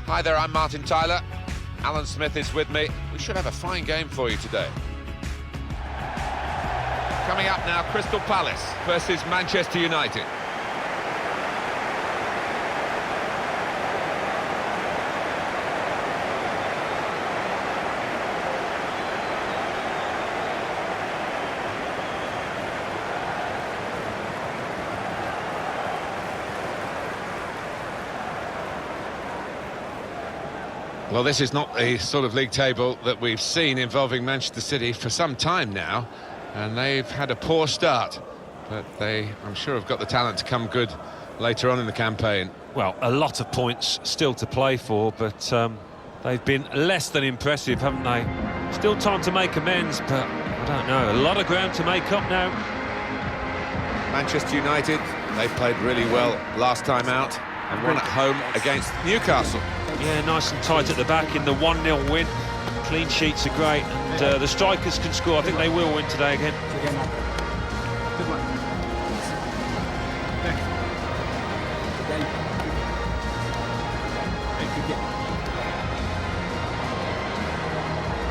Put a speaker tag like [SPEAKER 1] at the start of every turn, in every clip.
[SPEAKER 1] Hi there, I'm Martin Tyler. Alan Smith is with me. We should have a fine game for you today. Coming up now, Crystal Palace versus Manchester United. Well, this is not the sort of league table that we've seen involving Manchester City for some time now, and they've had a poor start, but they, I'm sure, have got the talent to come good later on in the campaign.
[SPEAKER 2] Well, a lot of points still to play for, but they've been less than impressive, haven't they? Still time to make amends, but I don't know, a lot of ground to make up now.
[SPEAKER 1] Manchester United, they played really well last time out and won at home against Newcastle.
[SPEAKER 2] Yeah, nice and tight at the back in the 1-0 win. Clean sheets are great, and the strikers can score. I think they will win today again.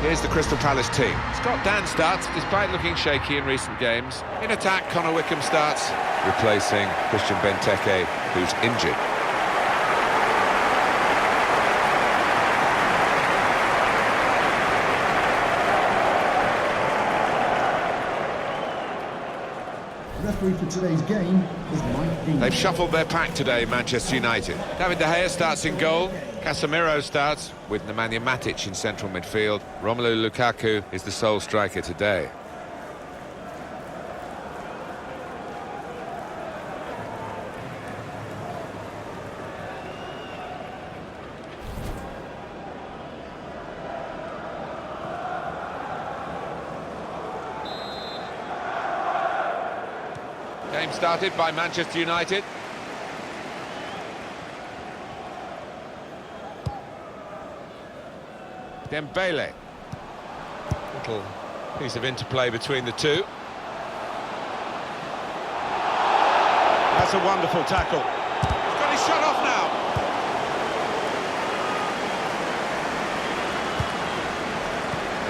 [SPEAKER 1] Here's the Crystal Palace team. Scott Dan starts, despite looking shaky in recent games. In attack, Connor Wickham starts, replacing Christian Benteke, who's injured.
[SPEAKER 3] Referee for today's game is Mike Kiinngg-B.
[SPEAKER 1] They've shuffled their pack today, Manchester United. David De Gea starts in goal. Casemiro starts with Nemanja Matic in central midfield. Romelu Lukaku is the sole striker today. Game started by Manchester United. Dembele. Little piece of interplay between the two. That's a wonderful tackle. He's got his shot off now.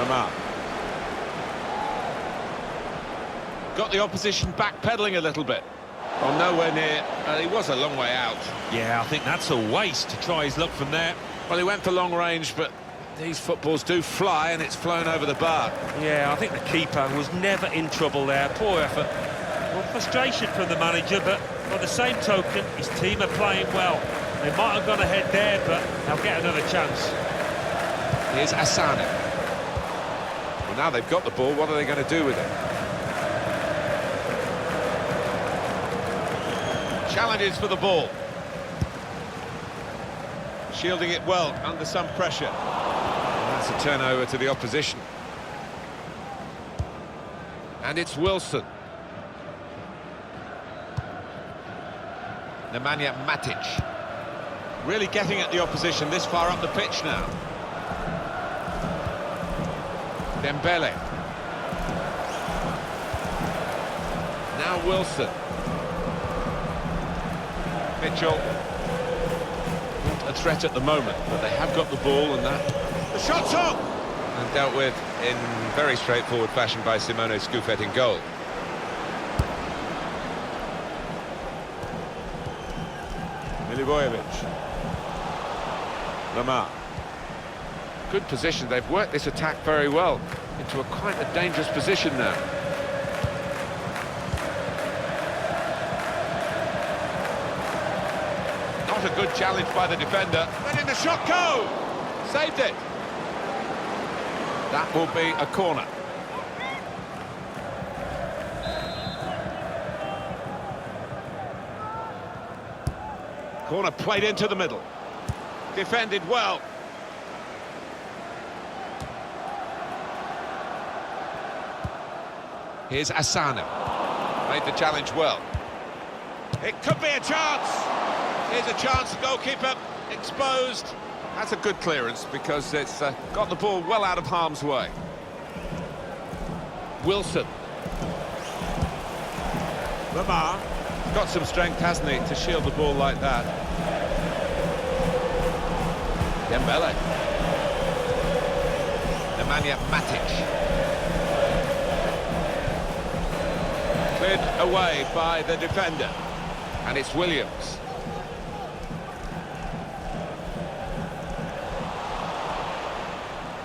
[SPEAKER 1] Lamar. Got the opposition backpedaling a little bit. Well, nowhere near. He was a long way out.
[SPEAKER 2] Yeah, I think that's a waste to try his luck from there.
[SPEAKER 1] Well, he went for long range, but these footballs do fly, and it's flown over the bar.
[SPEAKER 2] Yeah, I think the keeper was never in trouble there. Poor effort. Well, frustration from the manager, but by the same token, his team are playing well. They might have gone ahead there, but they'll get another chance.
[SPEAKER 1] Here's Asano. Well, now they've got the ball, what are they going to do with it? Challenges for the ball. Shielding it well under some pressure. And that's a turnover to the opposition. And it's Wilson. Nemanja Matic. Really getting at the opposition this far up the pitch now. Dembele. Now Wilson. Mitchell, not a threat at the moment, but they have got the ball, and that... The shot's on! And dealt with in very straightforward fashion by Simone Scoufet in goal. Milivojevic. Lamar. Good position, they've worked this attack very well into quite a dangerous position now. Not a good challenge by the defender. Letting the shot go! Saved it. That will be a corner. Corner played into the middle. Defended well. Here's Asano. Made the challenge well. It could be a chance. Here's a chance, goalkeeper exposed. That's a good clearance because it's got the ball well out of harm's way. Wilson. Lamar. Got some strength, hasn't he, to shield the ball like that. Dembele. Nemanja Matic. Cleared away by the defender. And it's Williams.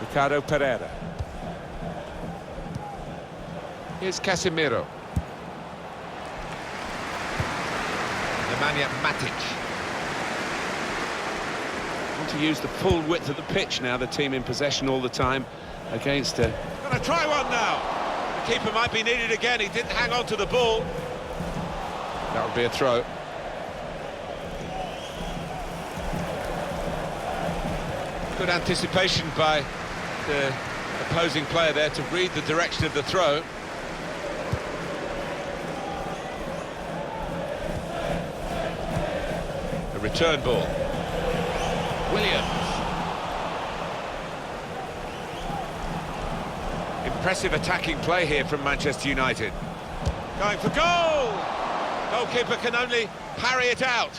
[SPEAKER 1] Ricardo Pereira. Here's Casemiro. Nemanja Matic. Want to use the full width of the pitch now, the team in possession all the time against a... Gonna try one now. The keeper might be needed again. He didn't hang on to the ball. That would be a throw. Good anticipation by the opposing player there to read the direction of the throw. A return ball. Williams. Impressive attacking play here from Manchester United. Going for goal! Goalkeeper can only parry it out.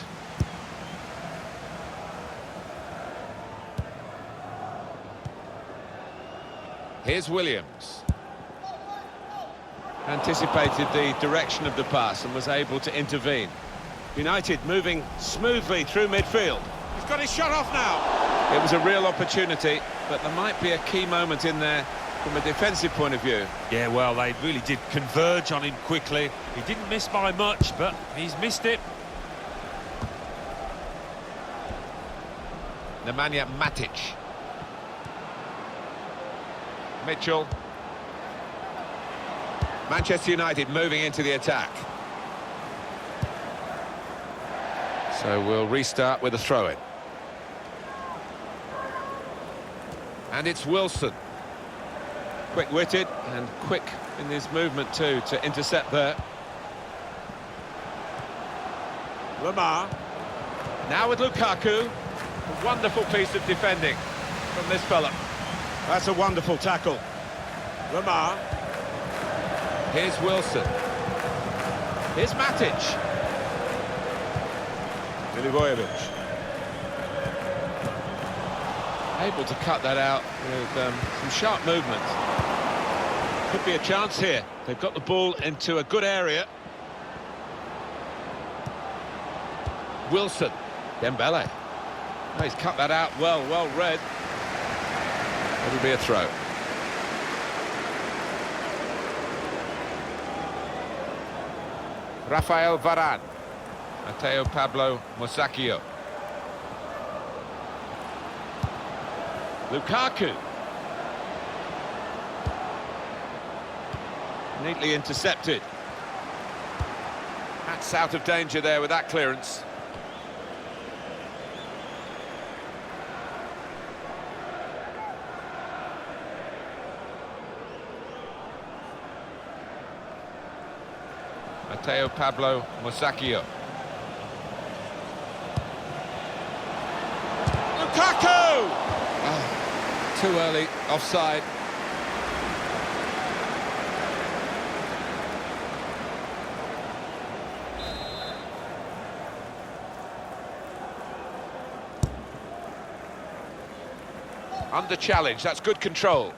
[SPEAKER 1] Here's Williams. Anticipated the direction of the pass and was able to intervene. United moving smoothly through midfield. He's got his shot off now. It was a real opportunity, but there might be a key moment in there from a defensive point of view.
[SPEAKER 2] Yeah, well, they really did converge on him quickly. He didn't miss by much, but he's missed it.
[SPEAKER 1] Nemanja Matic. Mitchell. Manchester United moving into the attack. So we'll restart with a throw-in. And it's Wilson. Quick-witted and quick in his movement too to intercept there. Lamar. Now with Lukaku. A wonderful piece of defending from this fella. That's a wonderful tackle. Lamar. Here's Wilson. Here's Matic. Milivojevic. Able to cut that out with some sharp movement. Could be a chance here. They've got the ball into a good area. Wilson. Dembele. Oh, he's cut that out well read. It'll be a throw. Rafael Varane. Mateo Pablo Musacchio. Lukaku. Neatly intercepted. That's out of danger there with that clearance. Mateo Pablo Musacchio. Lukaku! Oh, too early, offside. Under challenge, that's good control.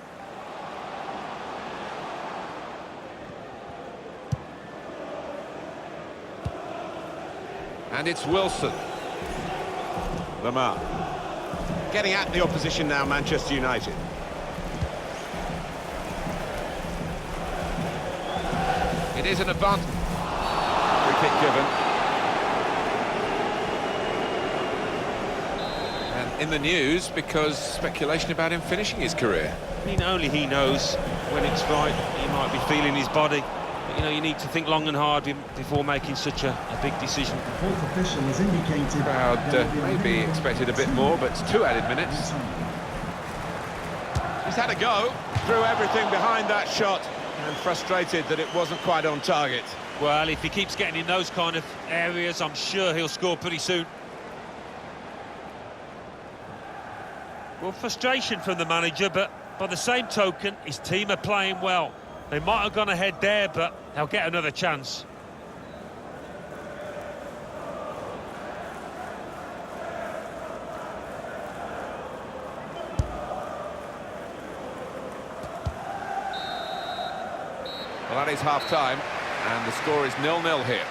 [SPEAKER 1] And it's Wilson. Lamar. Getting at the opposition now, Manchester United. It is an advantage. Free kick given. And in the news because speculation about him finishing his career.
[SPEAKER 2] I mean, only he knows when it's right. He might be feeling his body. You know, you need to think long and hard before making such a big decision.
[SPEAKER 3] The fourth official has indicated...
[SPEAKER 1] Crowd maybe expected a bit more, but it's 2 added minutes. He's had a go, threw everything behind that shot, and frustrated that it wasn't quite on target.
[SPEAKER 2] Well, if he keeps getting in those kind of areas, I'm sure he'll score pretty soon. Well, frustration from the manager, but by the same token, his team are playing well. They might have gone ahead there, but they'll get another chance.
[SPEAKER 1] Well, that is half-time, and the score is 0-0 here.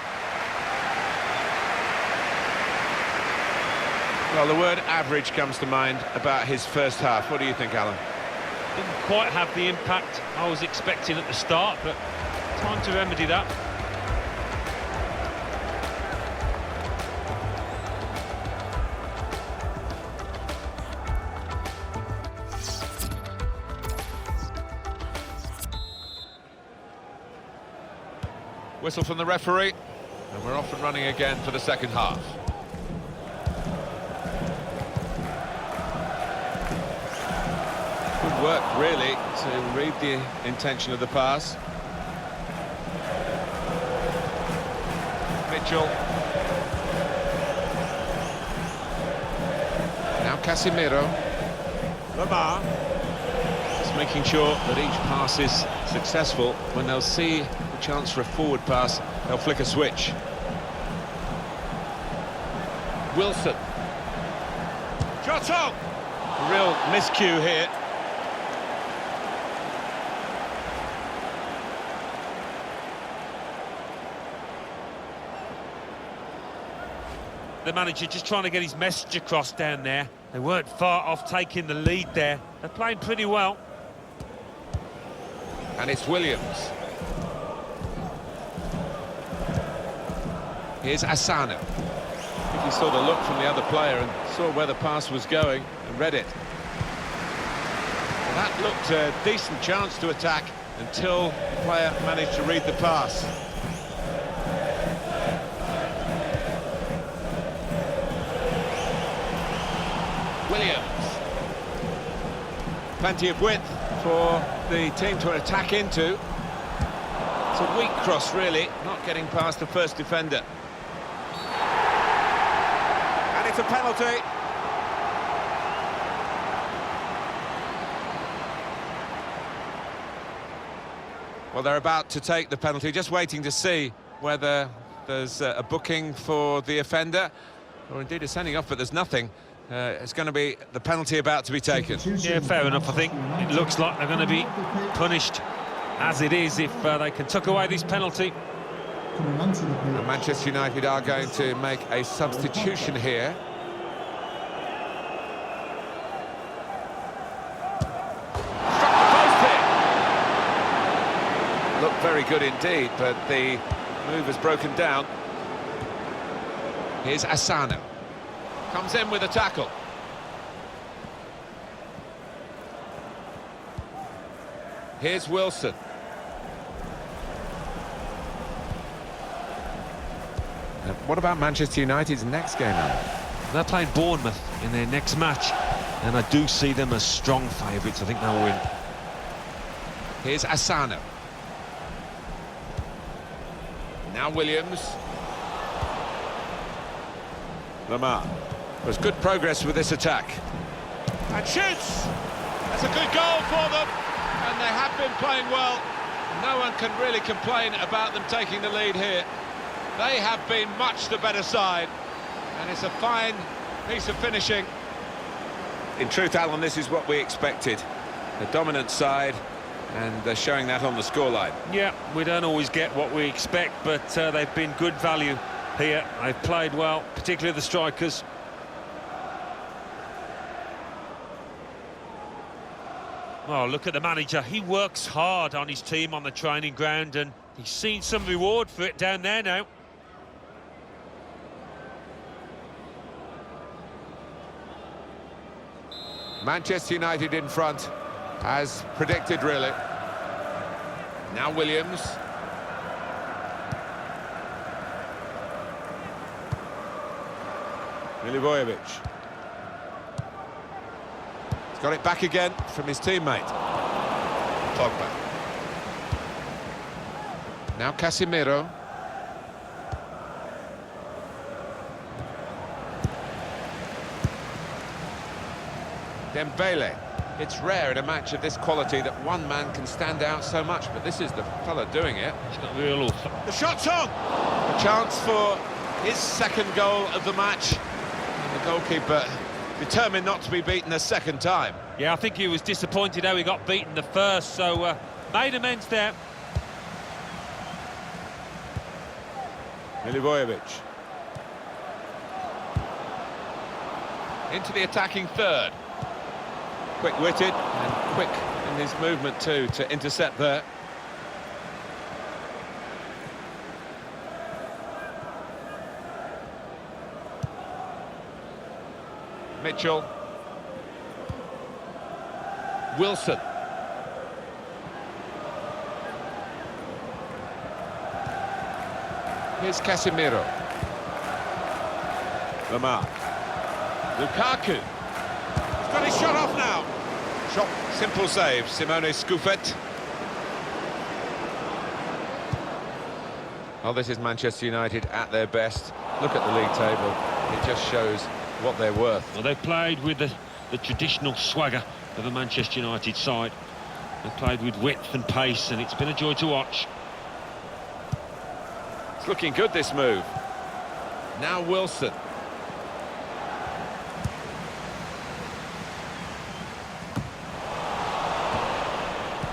[SPEAKER 1] Well, the word average comes to mind about his first half. What do you think, Alan?
[SPEAKER 2] Didn't quite have the impact I was expecting at the start, but time to remedy that.
[SPEAKER 1] Whistle from the referee, and we're off and running again for the second half. Good work, really, to read the intention of the pass. Mitchell. Now Casemiro. Lamar. Just making sure that each pass is successful. When they'll see a chance for a forward pass, they'll flick a switch. Wilson. Shot on! A real miscue here.
[SPEAKER 2] The manager just trying to get his message across down there. They weren't far off taking the lead there. They're playing pretty well.
[SPEAKER 1] And it's Williams. Here's Asano. I think he saw the look from the other player and saw where the pass was going and read it. Well, that looked a decent chance to attack until the player managed to read the pass. Williams. Plenty of width for the team to attack into. It's a weak cross, really, not getting past the first defender. And it's a penalty. Well, they're about to take the penalty, just waiting to see whether there's a booking for the offender, or indeed a sending off, but there's nothing. It's going to be the penalty about to be taken.
[SPEAKER 2] Yeah, fair enough, I think. It looks like they're going to be punished as it is if they can tuck away this penalty.
[SPEAKER 1] And Manchester United are going to make a substitution here. Struck the post here. Looked very good indeed, but the move has broken down. Here's Asano. Comes in with a tackle. Here's Wilson. What about Manchester United's next game, Alan?
[SPEAKER 2] They're playing Bournemouth in their next match, and I do see them as strong favourites. I think they'll win.
[SPEAKER 1] Here's Asano. Now Williams. Lamar. There's good progress with this attack. And shoots! That's a good goal for them. And they have been playing well. No one can really complain about them taking the lead here. They have been much the better side. And it's a fine piece of finishing. In truth, Alan, this is what we expected. The dominant side, and they're showing that on the scoreline.
[SPEAKER 2] Yeah, we don't always get what we expect, but they've been good value here. They've played well, particularly the strikers. Oh, look at the manager. He works hard on his team on the training ground, and he's seen some reward for it down there now.
[SPEAKER 1] Manchester United in front, as predicted, really. Now Williams. Milivojevic. He's got it back again from his teammate. Pogba. Now Casemiro. Dembele. It's rare in a match of this quality that one man can stand out so much, but this is the fella doing it.
[SPEAKER 2] He's got real awesome.
[SPEAKER 1] The shot's on! A chance for his second goal of the match. And the goalkeeper determined not to be beaten a second time.
[SPEAKER 2] Yeah, I think he was disappointed how he got beaten the first, so made amends there.
[SPEAKER 1] Milivojevic. Into the attacking third. Quick-witted and quick in his movement too to intercept there. Mitchell. Wilson. Here's Casemiro. Lamar. Lukaku. He's got his shot off now. Shot, simple save, Simone Scuffet. Oh, this is Manchester United at their best. Look at the league table. It just shows what they're worth.
[SPEAKER 2] Well, they've played with the traditional swagger of a Manchester United side. They've played with width and pace, and it's been a joy to watch.
[SPEAKER 1] It's looking good, this move. Now Wilson.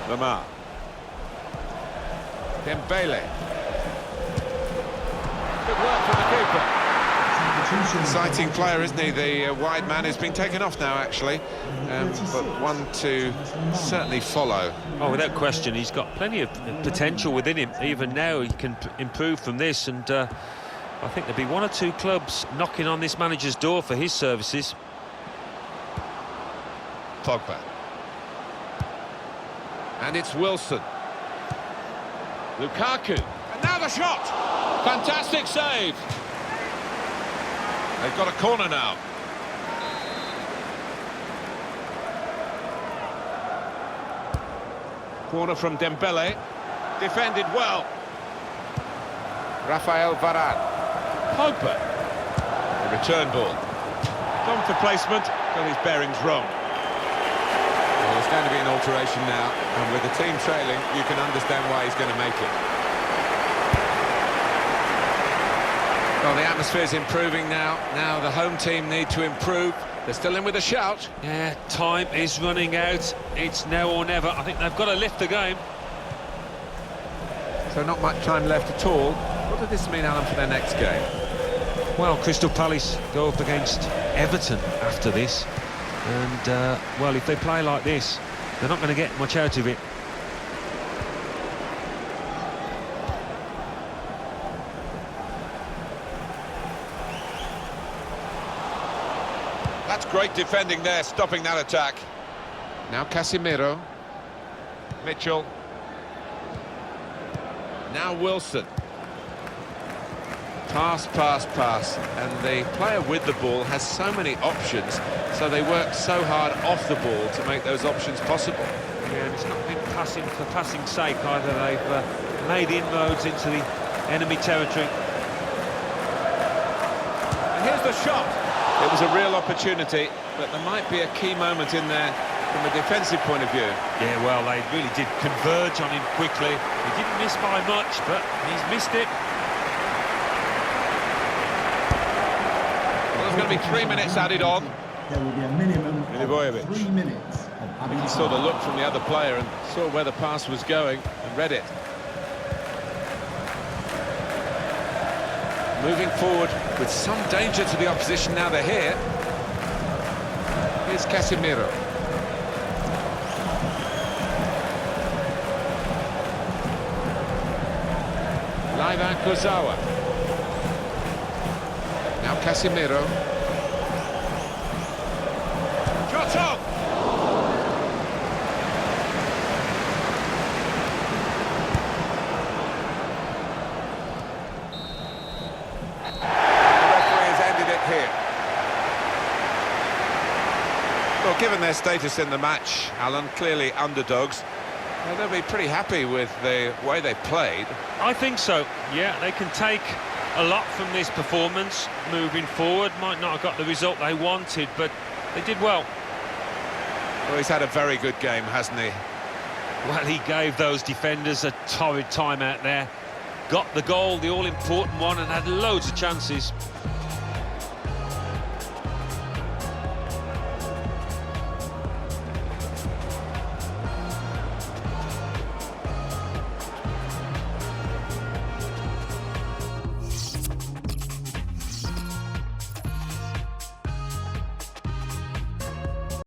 [SPEAKER 1] Lamar. Dembele. Good work from the keeper. Exciting player, isn't he? The wide man has been taken off now, actually. But one to certainly follow.
[SPEAKER 2] Oh, without question, he's got plenty of potential within him. Even now, he can improve from this, and I think there'll be one or two clubs knocking on this manager's door for his services.
[SPEAKER 1] Pogba. And it's Wilson. Lukaku. And now the shot! Fantastic save! They've got a corner now. Corner from Dembele. Defended well. Rafael Varane. Pogba. The return ball. Gone for placement, got his bearings wrong. Well, there's going to be an alteration now, and with the team trailing, you can understand why he's going to make it. Well, the atmosphere's improving now. Now the home team need to improve. They're still in with a shout.
[SPEAKER 2] Yeah, time is running out. It's now or never. I think they've got to lift the game.
[SPEAKER 1] So not much time left at all. What does this mean, Alan, for their next game?
[SPEAKER 2] Well, Crystal Palace go up against Everton after this. And, well, if they play like this, they're not going to get much out of it.
[SPEAKER 1] That's great defending there, stopping that attack. Now Casemiro. Mitchell. Now Wilson. Pass, pass, pass. And the player with the ball has so many options, so they work so hard off the ball to make those options possible.
[SPEAKER 2] Yeah, and it's not been passing for passing's sake either. They've made inroads into the enemy territory.
[SPEAKER 1] And here's the shot. It was a real opportunity, but there might be a key moment in there from a defensive point of view.
[SPEAKER 2] Yeah, well, they really did converge on him quickly. He didn't miss by much, but he's missed it.
[SPEAKER 1] Well, there's going to be 3 minutes added on.
[SPEAKER 3] There will be a minimum of
[SPEAKER 1] Milivojevic.
[SPEAKER 3] 3 minutes.
[SPEAKER 1] I think he saw the look from the other player and saw where the pass was going and read it. Moving forward with some danger to the opposition now they're here. Here's Casemiro. Laivan Kurzawa. Now Casemiro. Shot on! Well, given their status in the match, Alan, clearly underdogs, they'll be pretty happy with the way they played.
[SPEAKER 2] I think so, yeah. They can take a lot from this performance moving forward. Might not have got the result they wanted, but they did well.
[SPEAKER 1] Well, he's had a very good game, hasn't he?
[SPEAKER 2] Well, he gave those defenders a torrid time out there. Got the goal, the all-important one, and had loads of chances.